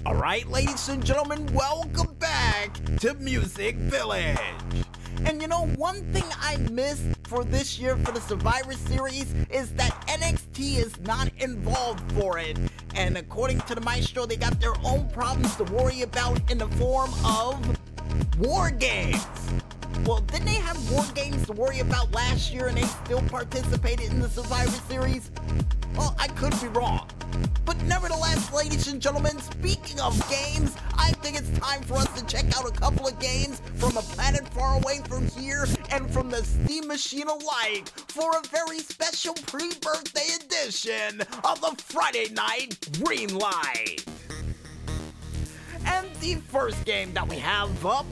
Alright, ladies and gentlemen, welcome back to Music Village. And you know, one thing I missed for this year for the Survivor Series is that NXT is not involved for it. And according to the Maestro, they got their own problems to worry about in the form of war games. Well, didn't they have war games to worry about last year and they still participated in the Survivor Series? Well, I could be wrong. But nevertheless, ladies and gentlemen, speaking of games, I think it's time for us to check out a couple of games from a planet far away from here and from the Steam machine alike for a very special pre-birthday edition of the Friday Night Greenlight. And the first game that we have up,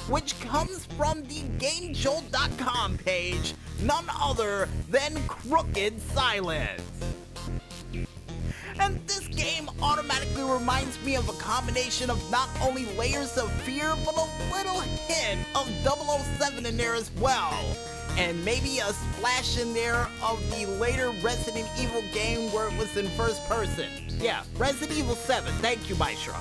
which comes from the GameJolt.com page, none other than Crooked Silence. And this game automatically reminds me of a combination of not only Layers of Fear, but a little hint of 007 in there as well. And maybe a splash in there of the later Resident Evil game where it was in first person. Yeah, Resident Evil 7, thank you, Maestro.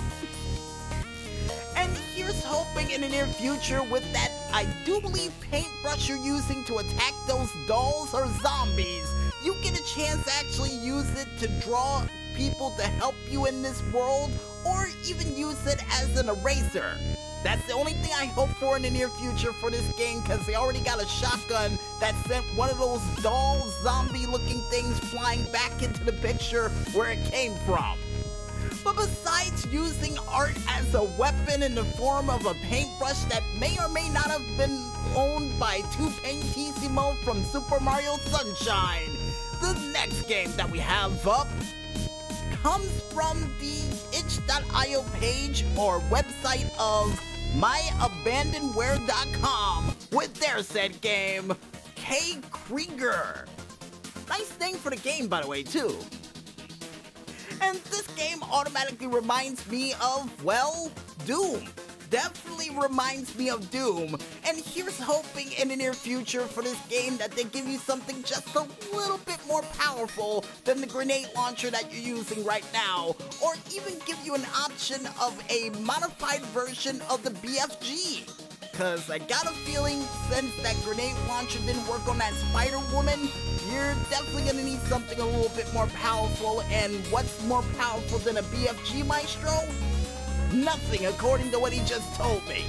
And here's hoping in the near future with that, I do believe, paintbrush you're using to attack those dolls or zombies, you get a chance to actually use it to draw people to help you in this world, or even use it as an eraser. That's the only thing I hope for in the near future for this game, because they already got a shotgun that sent one of those doll zombie looking things flying back into the picture where it came from. But besides using art as a weapon in the form of a paintbrush that may or may not have been owned by Paintissimo from Super Mario Sunshine, the next game that we have up comes from the itch.io page or website of myabandonware.com with their said game, K. Krieger. Nice name for the game, by the way, too. And this game automatically reminds me of, well, Doom. Definitely reminds me of Doom. And here's hoping in the near future for this game that they give you something just a little bit more powerful than the grenade launcher that you're using right now, or even give you an option of a modified version of the BFG. Cause I got a feeling since that grenade launcher didn't work on that Spider-Woman, you're definitely gonna need something a little bit more powerful. And what's more powerful than a BFG, Maestro? Nothing, according to what he just told me.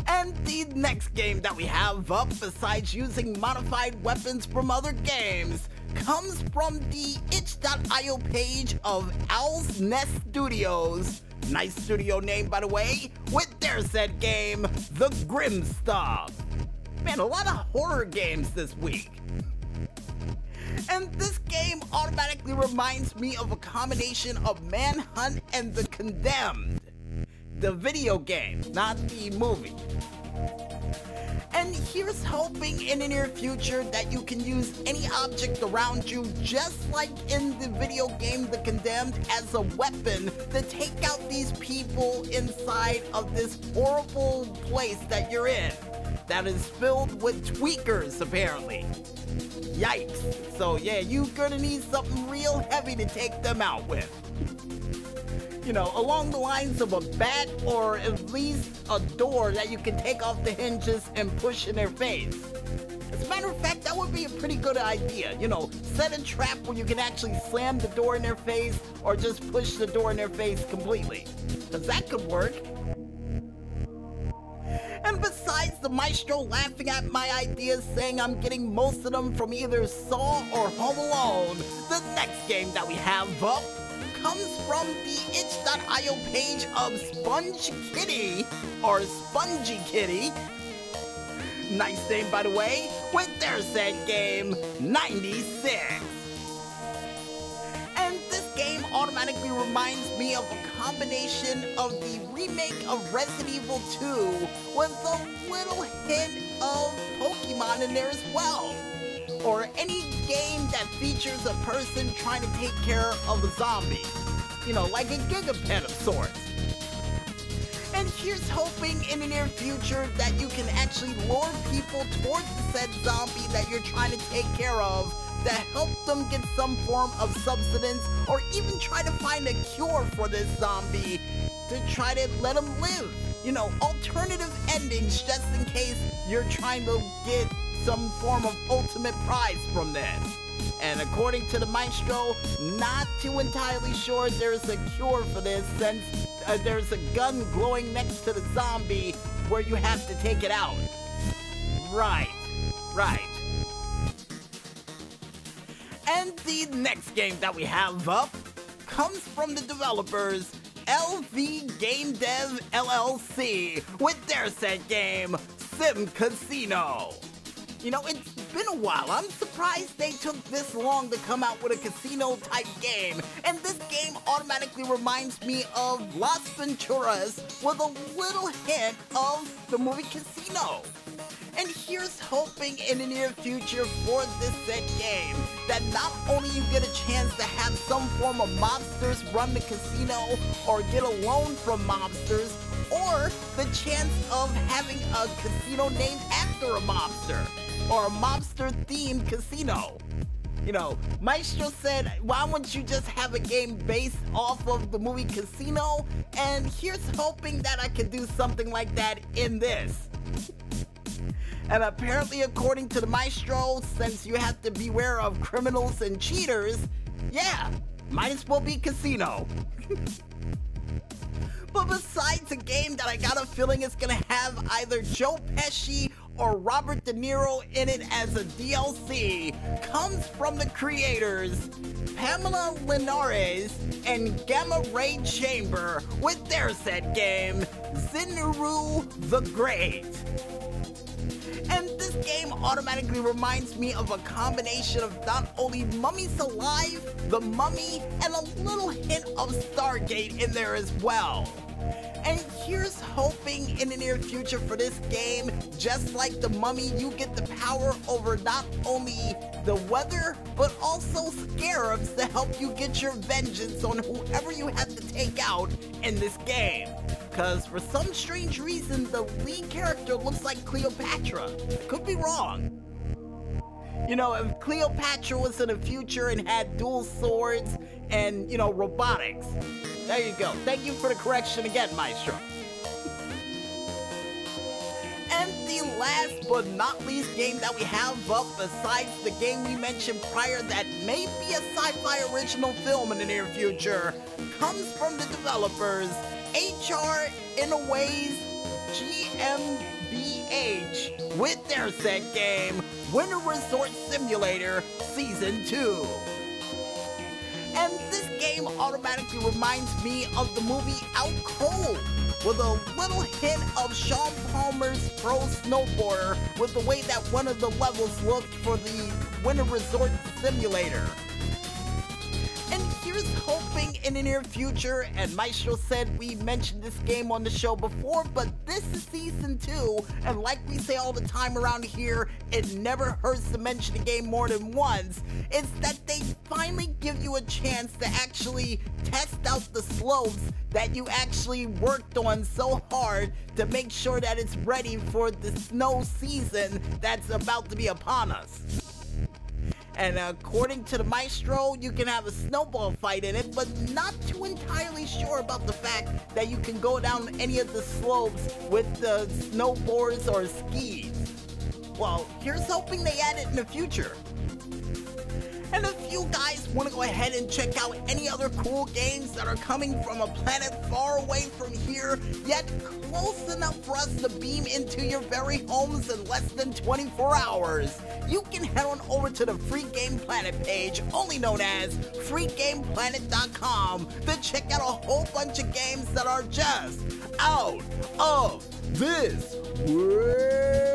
And the next game that we have up, besides using modified weapons from other games, comes from the itch.io page of Owl's Nest Studios. Nice studio name, by the way, with their said game, The Grim Stuff. Man, a lot of horror games this week. And this game automatically reminds me of a combination of Manhunt and The Condemned. The video game, not the movie. And here's hoping in the near future that you can use any object around you, just like in the video game The Condemned, as a weapon to take out these people inside of this horrible place that you're in, that is filled with tweakers, apparently. Yikes. So yeah, you're gonna need something real heavy to take them out with. You know, along the lines of a bat, or at least a door that you can take off the hinges and push in their face. As a matter of fact, that would be a pretty good idea. You know, set a trap where you can actually slam the door in their face, or just push the door in their face completely. Cause that could work. And besides the Maestro laughing at my ideas, saying I'm getting most of them from either Saw or Home Alone, the next game that we have up comes from the itch.io page of Sponge Kitty, or Spongy Kitty. Nice name, by the way, with their said game, 96. And this game automatically reminds me of a combination of the remake of Resident Evil 2 with a little hint of Pokemon in there as well. Or any game that features a person trying to take care of a zombie. You know, like a Gigapet of sorts. And here's hoping in the near future that you can actually lure people towards the said zombie that you're trying to take care of to help them get some form of subsistence or even try to find a cure for this zombie to try to let them live. You know, alternative endings just in case you're trying to get some form of ultimate prize from this. And according to the maestro, not too entirely sure there's a cure for this since there's a gun glowing next to the zombie where you have to take it out. Right. And the next game that we have up comes from the developers LV Game Dev LLC with their set game, Sim Casino. You know, it's been a while. I'm surprised they took this long to come out with a casino-type game. And this game automatically reminds me of Las Venturas with a little hint of the movie Casino. And here's hoping in the near future for this set game that not only you get a chance to have some form of mobsters run the casino or get a loan from mobsters, or the chance of having a casino named after a mobster, or a mobster-themed casino. You know, Maestro said, why wouldn't you just have a game based off of the movie Casino? And here's hoping that I could do something like that in this. And apparently, according to the Maestro, since you have to beware of criminals and cheaters, yeah, might as well be Casino. But besides a game that I got a feeling is gonna have either Joe Pesci or Robert De Niro in it as a DLC, comes from the creators Pamela Linares and Gamma Ray Chamber with their set game, Zinuru the Great. And this game automatically reminds me of a combination of not only Mummies Alive, The Mummy, and a little hint of Stargate in there as well. And here's hoping in the near future for this game, just like The Mummy, you get the power over not only the weather, but also scarabs to help you get your vengeance on whoever you have to take out in this game. Because for some strange reason, the lead character looks like Cleopatra. I could be wrong. You know, if Cleopatra was in the future and had dual swords and, you know, robotics. There you go. Thank you for the correction again, Maestro. And the last but not least game that we have up, besides the game we mentioned prior that may be a sci-fi original film in the near future, comes from the developers HR Innoways GmbH with their set game, Winter Resort Simulator Season 2. And this game automatically reminds me of the movie Out Cold, with a little hint of Sean Palmer's Pro Snowboarder with the way that one of the levels looked for the Winter Resort Simulator. And here's hoping in the near future, and Maestro said we mentioned this game on the show before, but this is Season 2, and like we say all the time around here, it never hurts to mention the game more than once, is that they finally give you a chance to actually test out the slopes that you actually worked on so hard to make sure that it's ready for the snow season that's about to be upon us. And according to the Maestro, you can have a snowball fight in it, but not too entirely sure about the fact that you can go down any of the slopes with the snowboards or skis. Well, here's hoping they add it in the future. And if you guys want to go ahead and check out any other cool games that are coming from a planet far away from here, yet close enough for us to beam into your very homes in less than 24 hours, you can head on over to the Free Game Planet page, only known as freegameplanet.com, to check out a whole bunch of games that are just out of this world.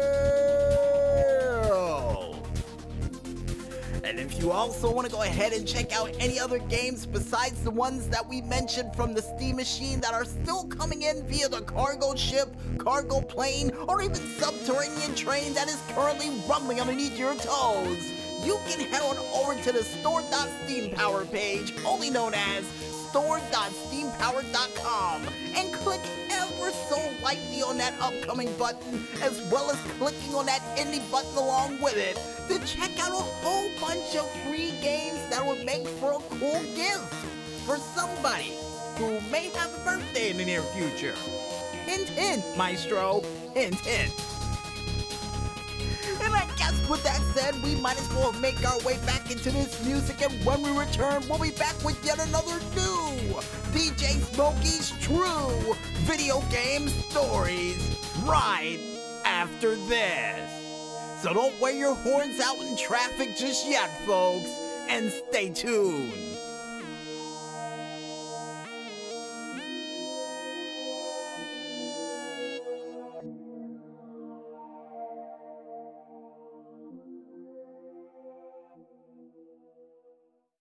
And if you also want to go ahead and check out any other games besides the ones that we mentioned from the Steam Machine that are still coming in via the cargo ship, cargo plane, or even subterranean train that is currently rumbling underneath your toes, you can head on over to the store.steampower page, only known as store.steampowered.com and click ever so lightly on that upcoming button, as well as clicking on that Indy button along with it, to check out a whole bunch of free games that would make for a cool gift for somebody who may have a birthday in the near future. Hint, hint, maestro. Hint, hint. And I guess with that said, we might as well make our way back into this music, and when we return, we'll be back with yet another new DJ Smokey's True Video Game Stories right after this. So don't wear your horns out in traffic just yet, folks, and stay tuned.